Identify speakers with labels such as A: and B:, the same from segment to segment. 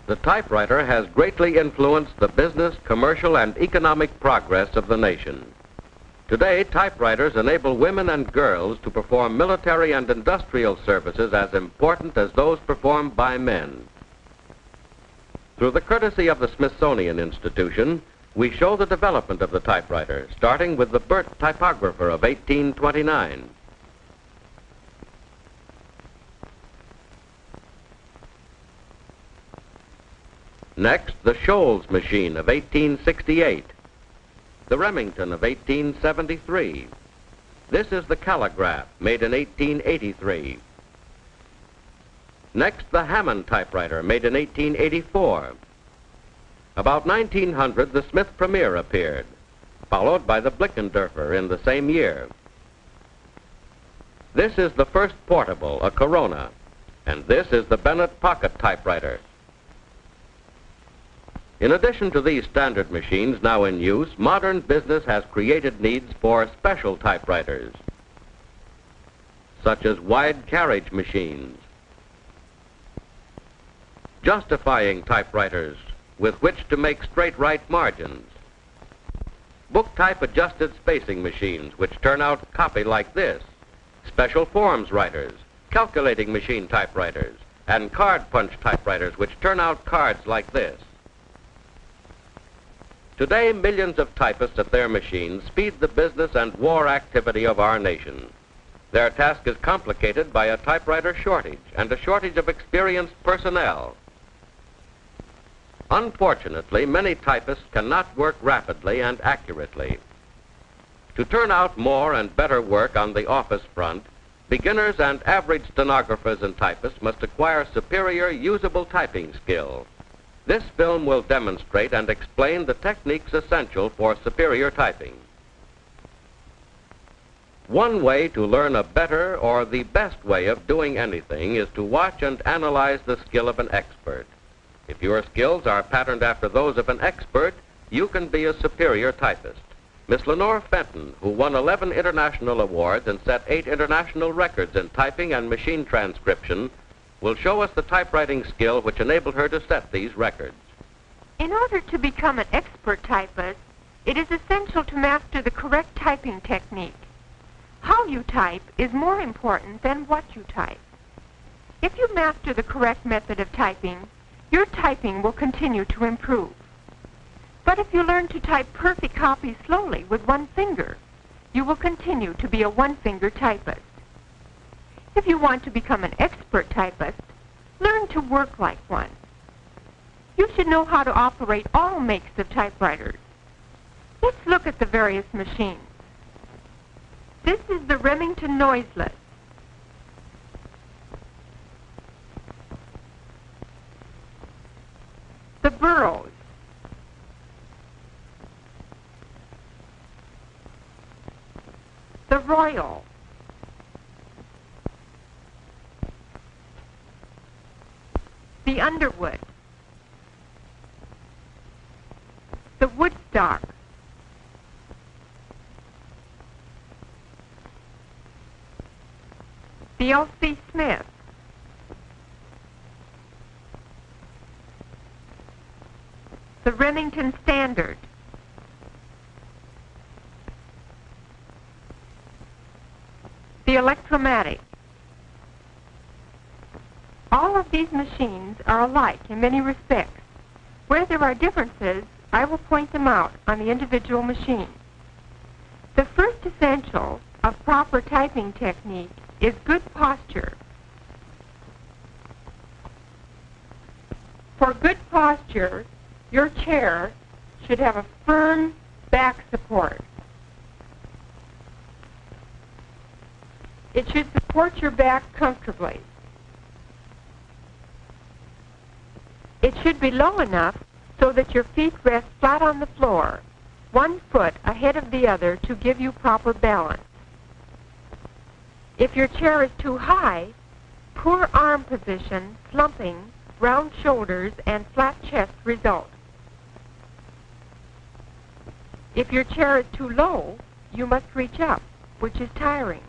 A: The typewriter has greatly influenced the business, commercial, and economic progress of the nation. Today, typewriters enable women and girls to perform military and industrial services as important as those performed by men. Through the courtesy of the Smithsonian Institution, we show the development of the typewriter, starting with the Burt typographer of 1829. Next, the Shoals machine of 1868, the Remington of 1873. This is the Calligraph, made in 1883. Next, the Hammond typewriter, made in 1884. About 1900, the Smith Premier appeared, followed by the Blickendorfer in the same year. This is the first portable, a Corona, and this is the Bennett pocket typewriter. In addition to these standard machines now in use, modern business has created needs for special typewriters, such as wide carriage machines, justifying typewriters with which to make straight right margins, book type adjusted spacing machines which turn out copy like this, special forms writers, calculating machine typewriters, and card punch typewriters which turn out cards like this. Today, millions of typists at their machines speed the business and war activity of our nation. Their task is complicated by a typewriter shortage and a shortage of experienced personnel. Unfortunately, many typists cannot work rapidly and accurately. To turn out more and better work on the office front, beginners and average stenographers and typists must acquire superior usable typing skill. This film will demonstrate and explain the techniques essential for superior typing. One way to learn a better or the best way of doing anything is to watch and analyze the skill of an expert. If your skills are patterned after those of an expert, you can be a superior typist. Miss Lenore Fenton, who won 11 international awards and set 8 international records in typing and machine transcription, will show us the typewriting skill which enabled her to set these records.
B: In order to become an expert typist, it is essential to master the correct typing technique. How you type is more important than what you type. If you master the correct method of typing, your typing will continue to improve. But if you learn to type perfect copies slowly with one finger, you will continue to be a one-finger typist. If you want to become an expert typist, learn to work like one. You should know how to operate all makes of typewriters. Let's look at the various machines. This is the Remington Noiseless. The Burroughs. The Royal. The Underwood. The Woodstock. The L.C. Smith. The Remington Standard. The Electromatic. All of these machines are alike in many respects. Where there are differences, I will point them out on the individual machine. The first essential of proper typing technique is good posture. For good posture, your chair should have a firm back support. It should support your back comfortably. It should be low enough so that your feet rest flat on the floor, 1 foot ahead of the other to give you proper balance. If your chair is too high, poor arm position, slumping, round shoulders, and flat chest result. If your chair is too low, you must reach up, which is tiring.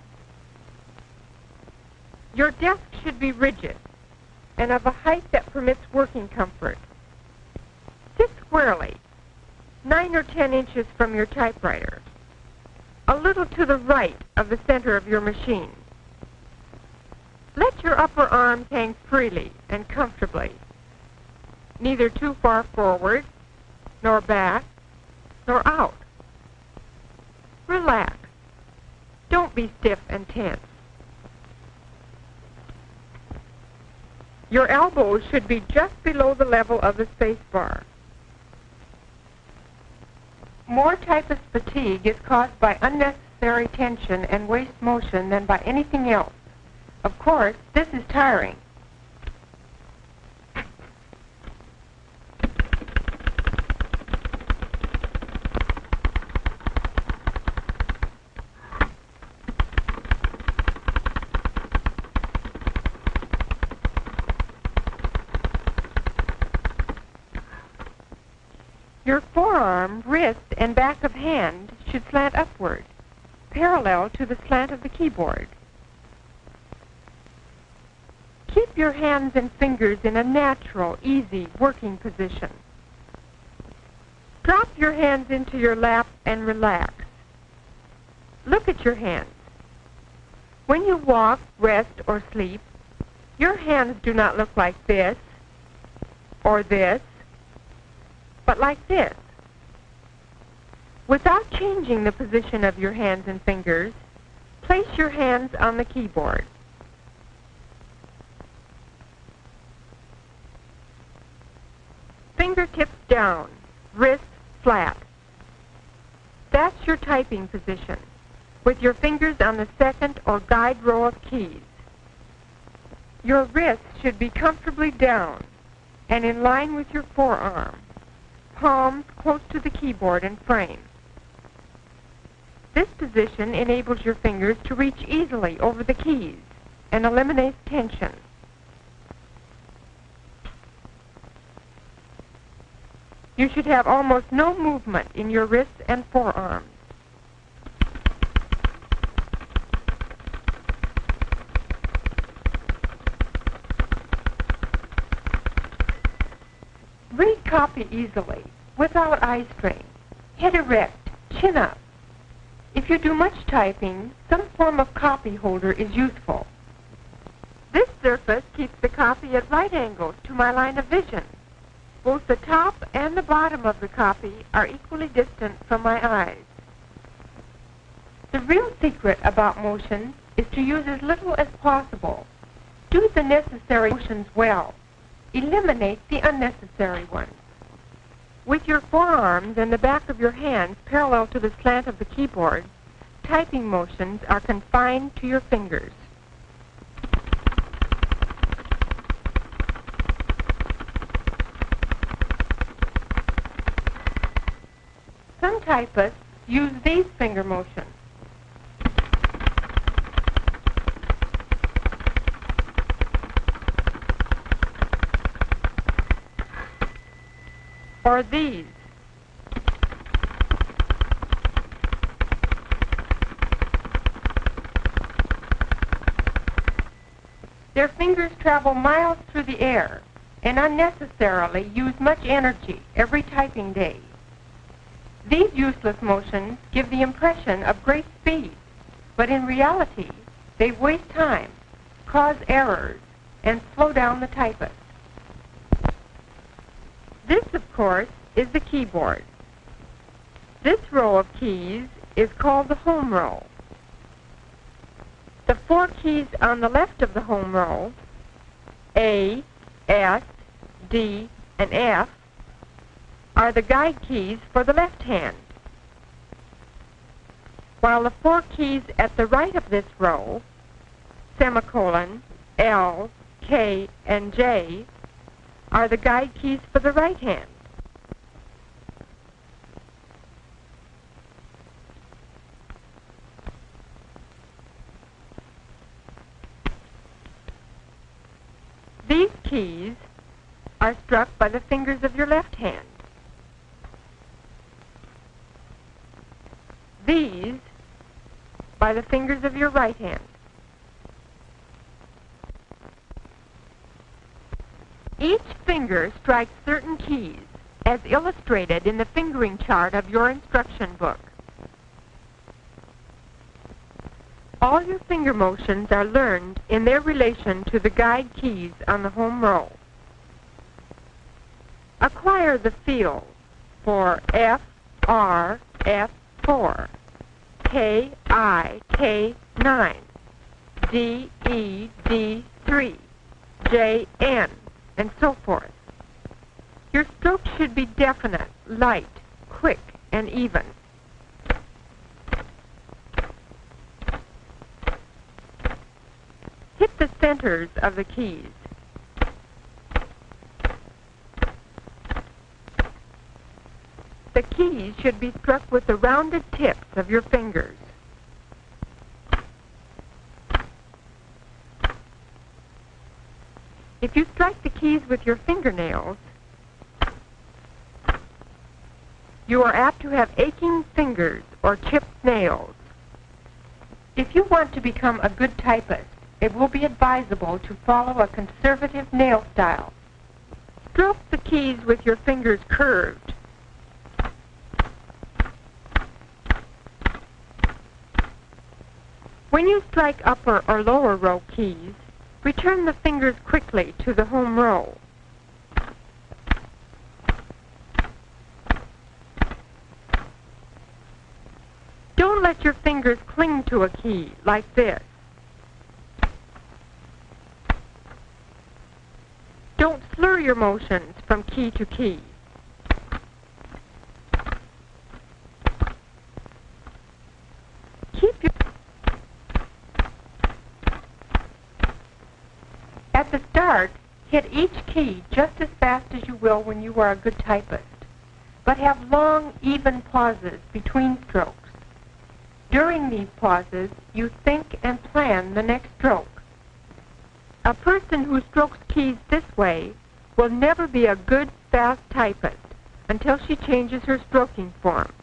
B: Your desk should be rigid, and of a height that permits working comfort. Sit squarely, 9 or 10 inches from your typewriter, a little to the right of the center of your machine. Let your upper arms hang freely and comfortably, neither too far forward, nor back, nor out. Relax. Don't be stiff and tense. Your elbows should be just below the level of the space bar. More typist fatigue is caused by unnecessary tension and waste motion than by anything else. Of course, this is tiring. Your forearm, wrist, and back of hand should slant upward, parallel to the slant of the keyboard. Keep your hands and fingers in a natural, easy working position. Drop your hands into your lap and relax. Look at your hands. When you walk, rest, or sleep, your hands do not look like this or this, but like this. Without changing the position of your hands and fingers, place your hands on the keyboard. Fingertips down, wrists flat. That's your typing position, with your fingers on the second or guide row of keys. Your wrists should be comfortably down and in line with your forearm, palms close to the keyboard and frame. This position enables your fingers to reach easily over the keys and eliminates tension. You should have almost no movement in your wrists and forearms. Read copy easily, without eye strain. Head erect, chin up. If you do much typing, some form of copy holder is useful. This surface keeps the copy at right angles to my line of vision. Both the top and the bottom of the copy are equally distant from my eyes. The real secret about motion is to use as little as possible. Do the necessary motions well. Eliminate the unnecessary ones. With your forearms and the back of your hands parallel to the slant of the keyboard, typing motions are confined to your fingers. Some typists use these finger motions. Or these. Their fingers travel miles through the air and unnecessarily use much energy every typing day. These useless motions give the impression of great speed, but in reality, they waste time, cause errors, and slow down the typist. This, of course, is the keyboard. This row of keys is called the home row. The 4 keys on the left of the home row, A, S, D, and F, are the guide keys for the left hand, while the 4 keys at the right of this row, semicolon, L, K, and J, are the guide keys for the right hand. These keys are struck by the fingers of your left hand. These by the fingers of your right hand. Each finger strikes certain keys, as illustrated in the fingering chart of your instruction book. All your finger motions are learned in their relation to the guide keys on the home row. Acquire the feel for F, R, F4, K, I, K9, D, E, D3, J, N, and so forth. Your strokes should be definite, light, quick, and even. Hit the centers of the keys. The keys should be struck with the rounded tips of your fingers. If you strike the keys with your fingernails, you are apt to have aching fingers or chipped nails. If you want to become a good typist, it will be advisable to follow a conservative nail style. Stroke the keys with your fingers curved. When you strike upper or lower row keys, return the fingers quickly to the home row. Don't let your fingers cling to a key like this. Don't slur your motions from key to key. At the start, hit each key just as fast as you will when you are a good typist, but have long, even pauses between strokes. During these pauses, you think and plan the next stroke. A person who strokes keys this way will never be a good, fast typist until she changes her stroking form.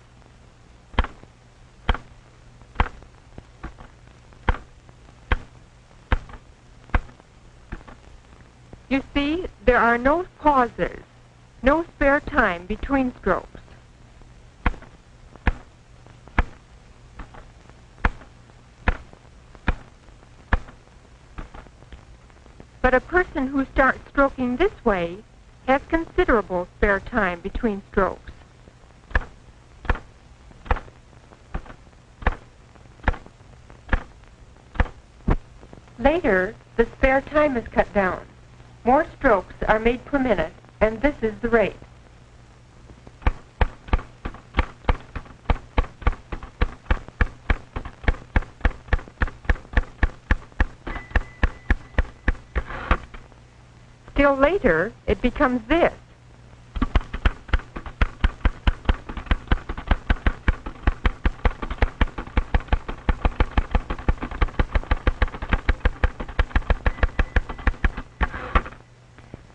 B: You see, there are no pauses, no spare time between strokes. But a person who starts stroking this way has considerable spare time between strokes. Later, the spare time is cut down. More strokes are made per minute, and this is the rate. Still later, it becomes this.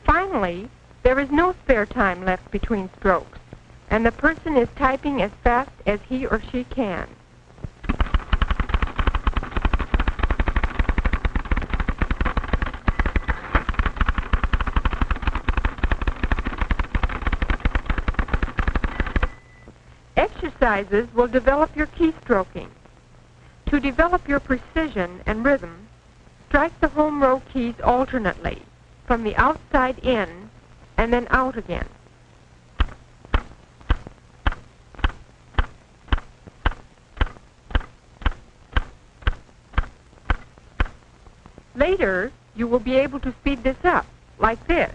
B: Finally, there is no spare time left between strokes, and the person is typing as fast as he or she can. Exercises will develop your keystroking. To develop your precision and rhythm, strike the home row keys alternately, from the outside in and then out again. Later, you will be able to speed this up, like this.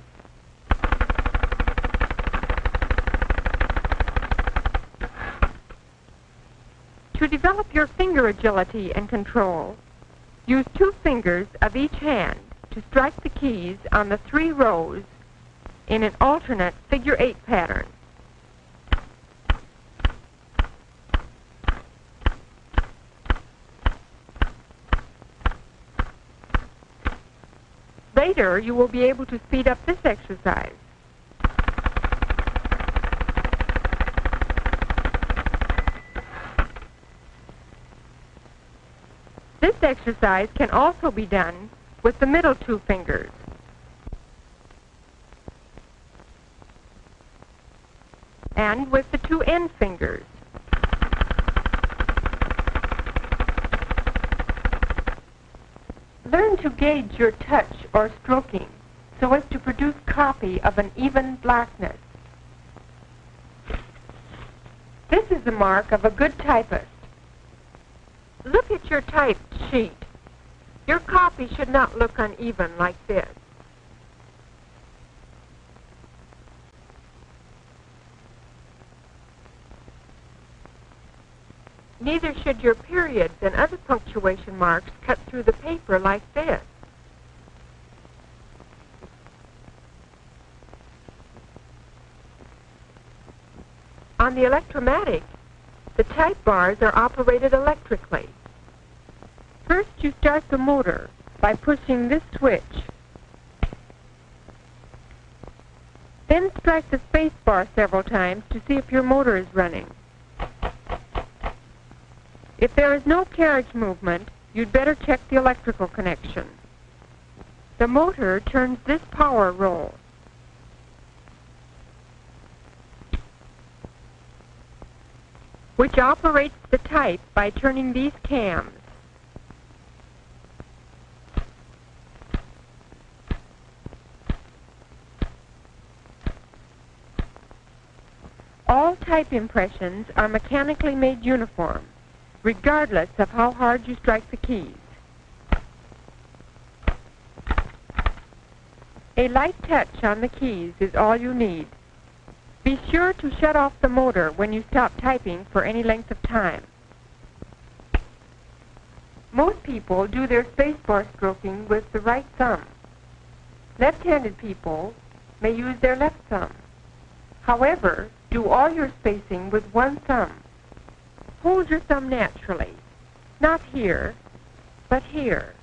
B: To develop your finger agility and control, use 2 fingers of each hand to strike the keys on the 3 rows in an alternate figure 8 pattern. Later, you will be able to speed up this exercise. This exercise can also be done with the middle 2 fingers. and with the two end fingers. Learn to gauge your touch or stroking so as to produce copy of an even blackness. This is the mark of a good typist. Look at your typed sheet. Your copy should not look uneven like this. Neither should your periods and other punctuation marks cut through the paper like this. On the electromatic, the type bars are operated electrically. First, you start the motor by pushing this switch. Then strike the space bar several times to see if your motor is running. If there is no carriage movement, you'd better check the electrical connection. The motor turns this power roll. Which operates the type by turning these cams. All type impressions are mechanically made uniform, regardless of how hard you strike the keys. A light touch on the keys is all you need. Be sure to shut off the motor when you stop typing for any length of time. Most people do their spacebar stroking with the right thumb. Left-handed people may use their left thumb. However, do all your spacing with one thumb. Hold your thumb naturally, not here, but here,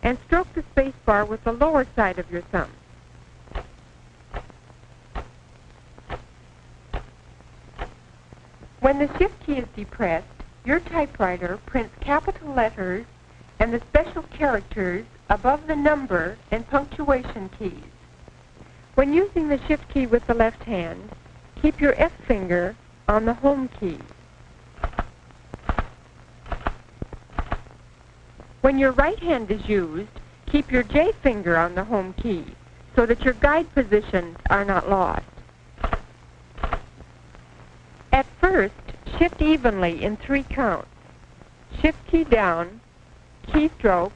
B: and stroke the spacebar with the lower side of your thumb. When the Shift key is depressed, your typewriter prints capital letters and the special characters above the number and punctuation keys. When using the Shift key with the left hand, keep your F finger on the Home key. When your right hand is used, keep your J finger on the Home key so that your guide positions are not lost. At first, shift evenly in 3 counts. Shift key down, keystroke,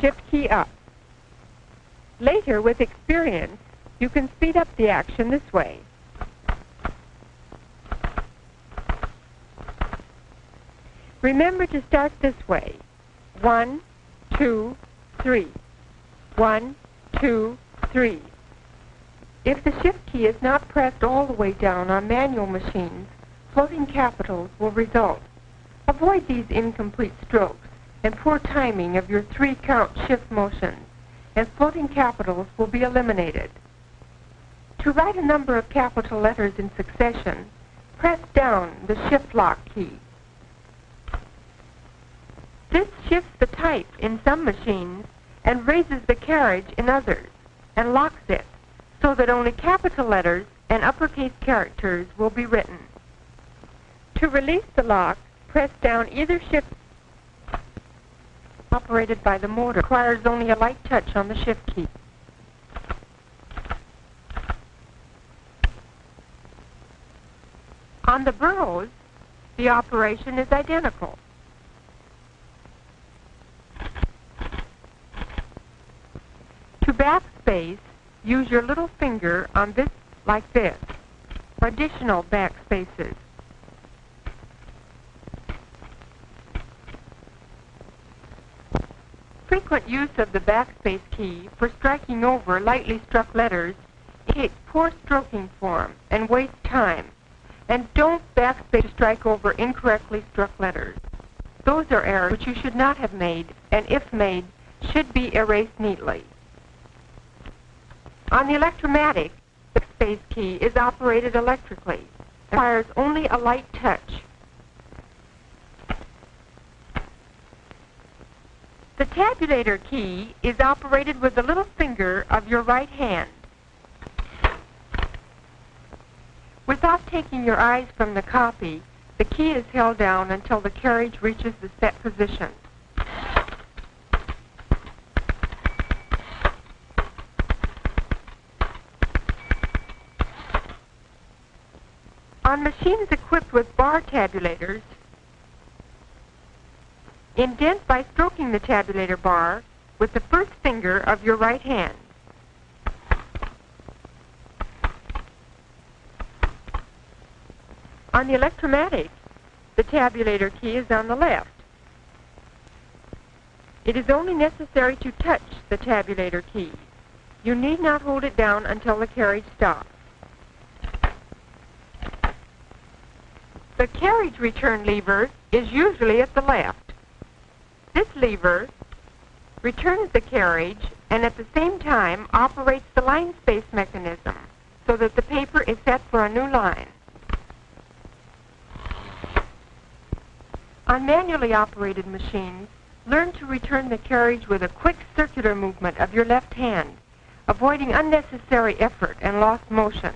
B: Shift key up. Later, with experience, you can speed up the action this way. Remember to start this way. 1, 2, 3. 1, 2, 3. If the Shift key is not pressed all the way down on manual machines, floating capitals will result. Avoid these incomplete strokes and poor timing of your 3-count shift motions, and floating capitals will be eliminated. To write a number of capital letters in succession, press down the Shift lock key. This shifts the type in some machines and raises the carriage in others, and locks it so that only capital letters and uppercase characters will be written. To release the lock, press down either Shift. Operated by the motor, requires only a light touch on the Shift key. On the burros, the operation is identical. To backspace, use your little finger on this like this, for additional backspaces. Frequent use of the backspace key for striking over lightly struck letters indicates poor stroking form and wastes time. And don't backspace to strike over incorrectly struck letters. Those are errors which you should not have made, and if made, should be erased neatly. On the electromatic, the backspace key is operated electrically and requires only a light touch. The tabulator key is operated with the little finger of your right hand. Without taking your eyes from the copy, the key is held down until the carriage reaches the set position. On machines equipped with bar tabulators, indent by stroking the tabulator bar with the first finger of your right hand. On the electromatic, the tabulator key is on the left. It is only necessary to touch the tabulator key. You need not hold it down until the carriage stops. The carriage return lever is usually at the left. This lever returns the carriage and at the same time operates the line space mechanism so that the paper is set for a new line. On manually operated machines, learn to return the carriage with a quick circular movement of your left hand, avoiding unnecessary effort and lost motion.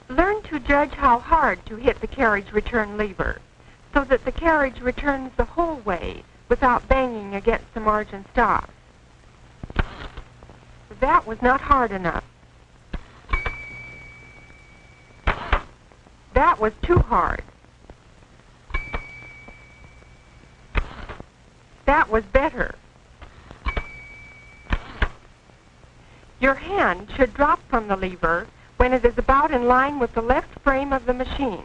B: Learn to judge how hard to hit the carriage return lever so that the carriage returns the whole way without banging against the margin stops. That was not hard enough. That was too hard. That was better. Your hand should drop from the lever when it is about in line with the left frame of the machine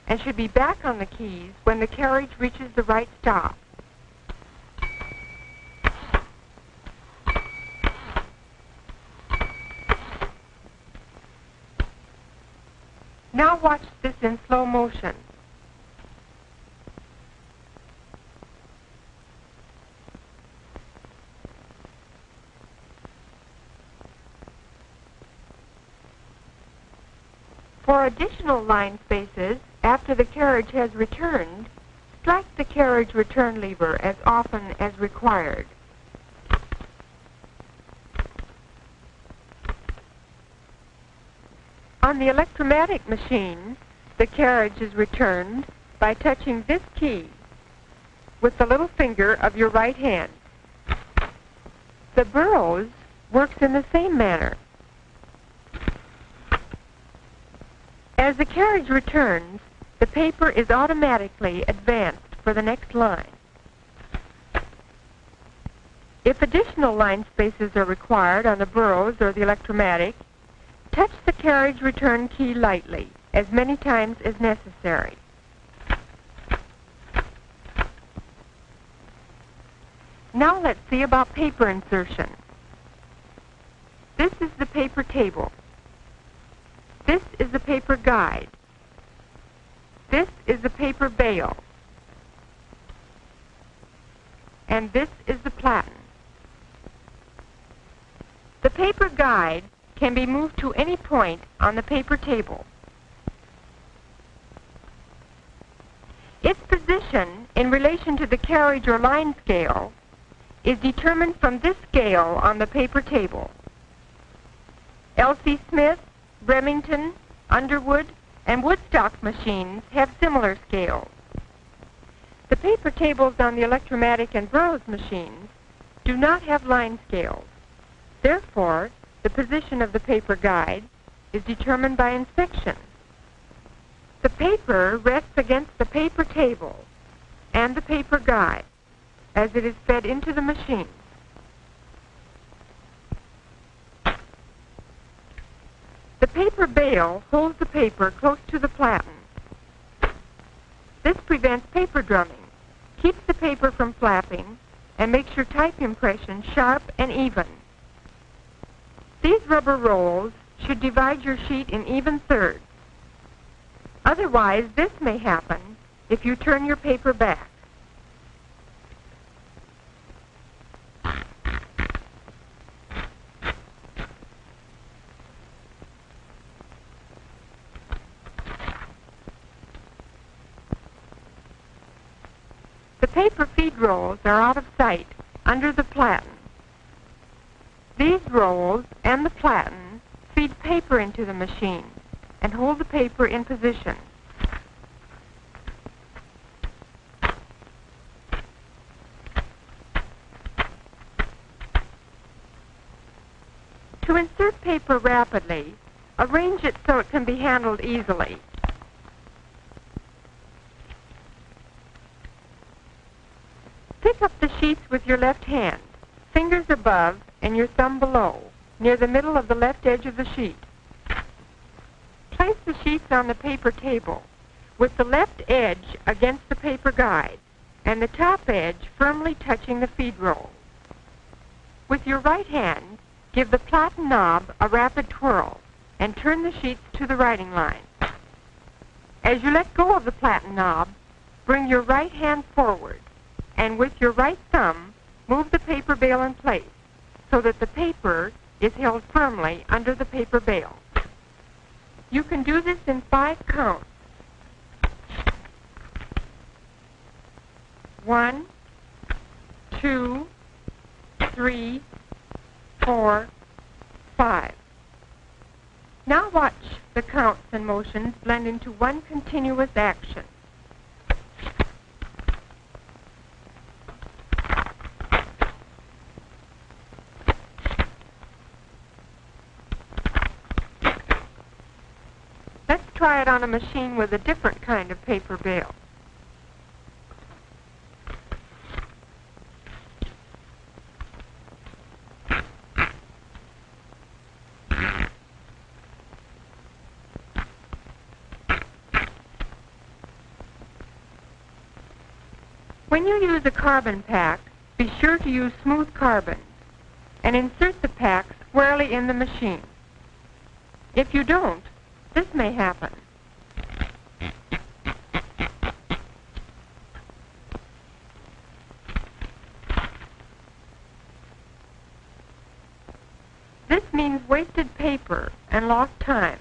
B: and should be back on the keys when the carriage reaches the right stop. Now watch this in slow motion. For additional line spaces, after the carriage has returned, strike the carriage return lever as often as required. On the electromatic machine, the carriage is returned by touching this key with the little finger of your right hand. The Burroughs works in the same manner. As the carriage returns, the paper is automatically advanced for the next line. If additional line spaces are required on the Burroughs or the electromatic, touch the carriage return key lightly, as many times as necessary. Now let's see about paper insertion. This is the paper table. This is the paper guide. This is the paper bale. And this is the platen. The paper guide can be moved to any point on the paper table. Its position in relation to the carriage or line scale is determined from this scale on the paper table. L.C. Smith, Remington, Underwood, and Woodstock machines have similar scales. The paper tables on the electromatic and Burroughs machines do not have line scales. Therefore, the position of the paper guide is determined by inspection. The paper rests against the paper table and the paper guide as it is fed into the machine. The paper bale holds the paper close to the platen. This prevents paper drumming, keeps the paper from flapping, and makes your type impression sharp and even. These rubber rolls should divide your sheet in even thirds. Otherwise, this may happen if you turn your paper back. The paper feed rolls are out of sight under the platen. These rolls and the platen feed paper into the machine and hold the paper in position. To insert paper rapidly, arrange it so it can be handled easily. Pick up the sheets with your left hand, fingers above and your thumb below, near the middle of the left edge of the sheet. Place the sheets on the paper table, with the left edge against the paper guide, and the top edge firmly touching the feed roll. With your right hand, give the platen knob a rapid twirl, and turn the sheets to the writing line. As you let go of the platen knob, bring your right hand forward, and with your right thumb, move the paper bale in place so that the paper is held firmly under the paper bale. You can do this in 5 counts. 1, 2, 3, 4, 5. Now watch the counts and motions blend into one continuous action. Let's try it on a machine with a different kind of paper bale. When you use a carbon pack, be sure to use smooth carbon and insert the pack squarely in the machine. If you don't, this may happen. This means wasted paper and lost time.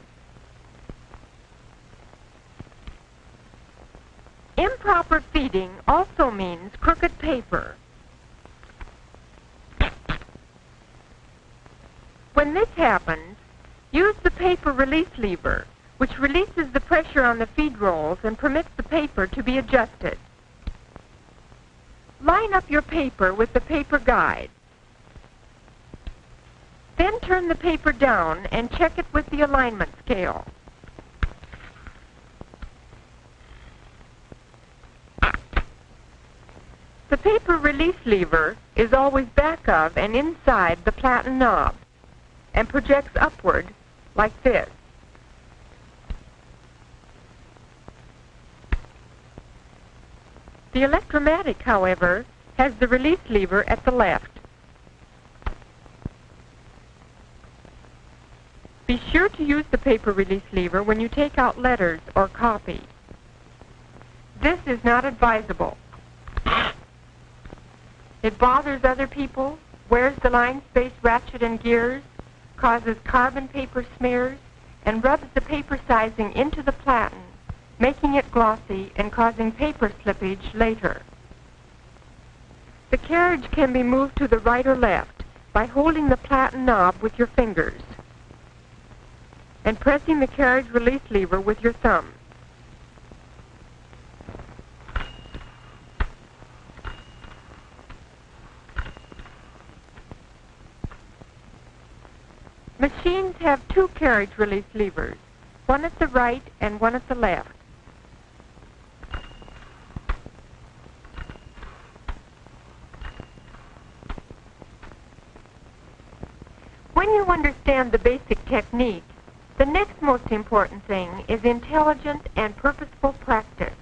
B: Improper feeding also means crooked paper. When this happens, use the paper release lever, which releases the pressure on the feed rolls and permits the paper to be adjusted. Line up your paper with the paper guide. Then turn the paper down and check it with the alignment scale. The paper release lever is always back of and inside the platen knob and projects upward like this. The electromatic, however, has the release lever at the left. Be sure to use the paper release lever when you take out letters or copy. This is not advisable. It bothers other people, wears the line space ratchet and gears, causes carbon paper smears, and rubs the paper sizing into the platen, making it glossy and causing paper slippage later. The carriage can be moved to the right or left by holding the platen knob with your fingers and pressing the carriage release lever with your thumb. Machines have 2 carriage release levers, one at the right and one at the left. When you understand the basic technique, the next most important thing is intelligent and purposeful practice.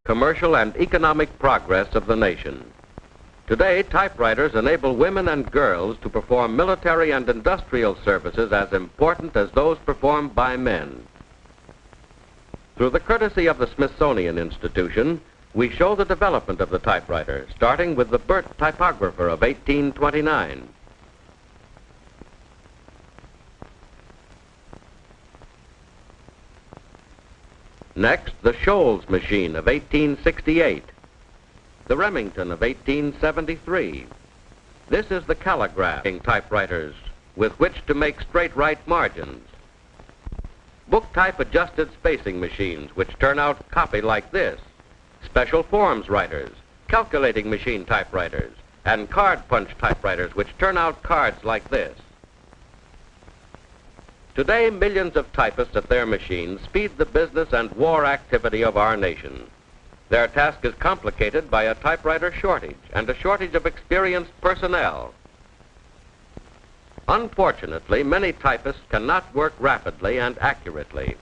A: Commercial and economic progress of the nation. Today, typewriters enable women and girls to perform military and industrial services as important as those performed by men. Through the courtesy of the Smithsonian Institution, we show the development of the typewriter, starting with the Burt typographer of 1829. Next, the Shoals machine of 1868, the Remington of 1873. This is the calligraphing typewriters with which to make straight right margins. Book type adjusted spacing machines which turn out copy like this. Special forms writers, calculating machine typewriters, and card punch typewriters which turn out cards like this. Today, millions of typists at their machines speed the business and war activity of our nation. Their task is complicated by a typewriter shortage and a shortage of experienced personnel. Unfortunately, many typists cannot work rapidly and accurately.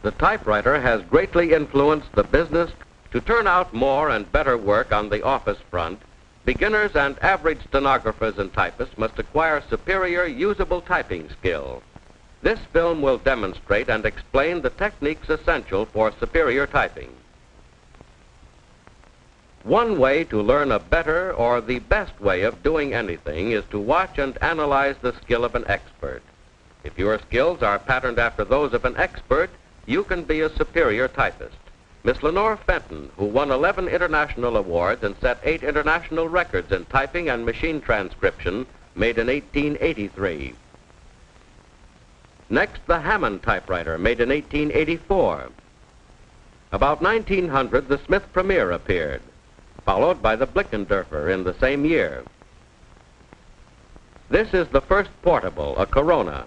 A: The typewriter has greatly influenced the business. To turn out more and better work on the office front, beginners and average stenographers and typists must acquire superior usable typing skill. This film will demonstrate and explain the techniques essential for superior typing. One way to learn a better or the best way of doing anything is to watch and analyze the skill of an expert. If your skills are patterned after those of an expert, you can be a superior typist. Miss Lenore Fenton, who won 11 international awards and set 8 international records in typing and machine transcription, made in 1883. Next, the Hammond typewriter, made in 1884. About 1900, the Smith Premier appeared, followed by the Blickendorfer in the same year. This is the first portable, a Corona,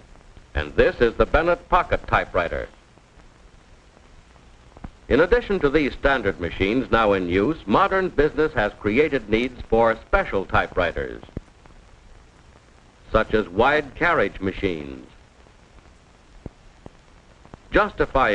A: and this is the Bennett pocket typewriter. In addition to these standard machines now in use, modern business has created needs for special typewriters, such as wide carriage machines, justifying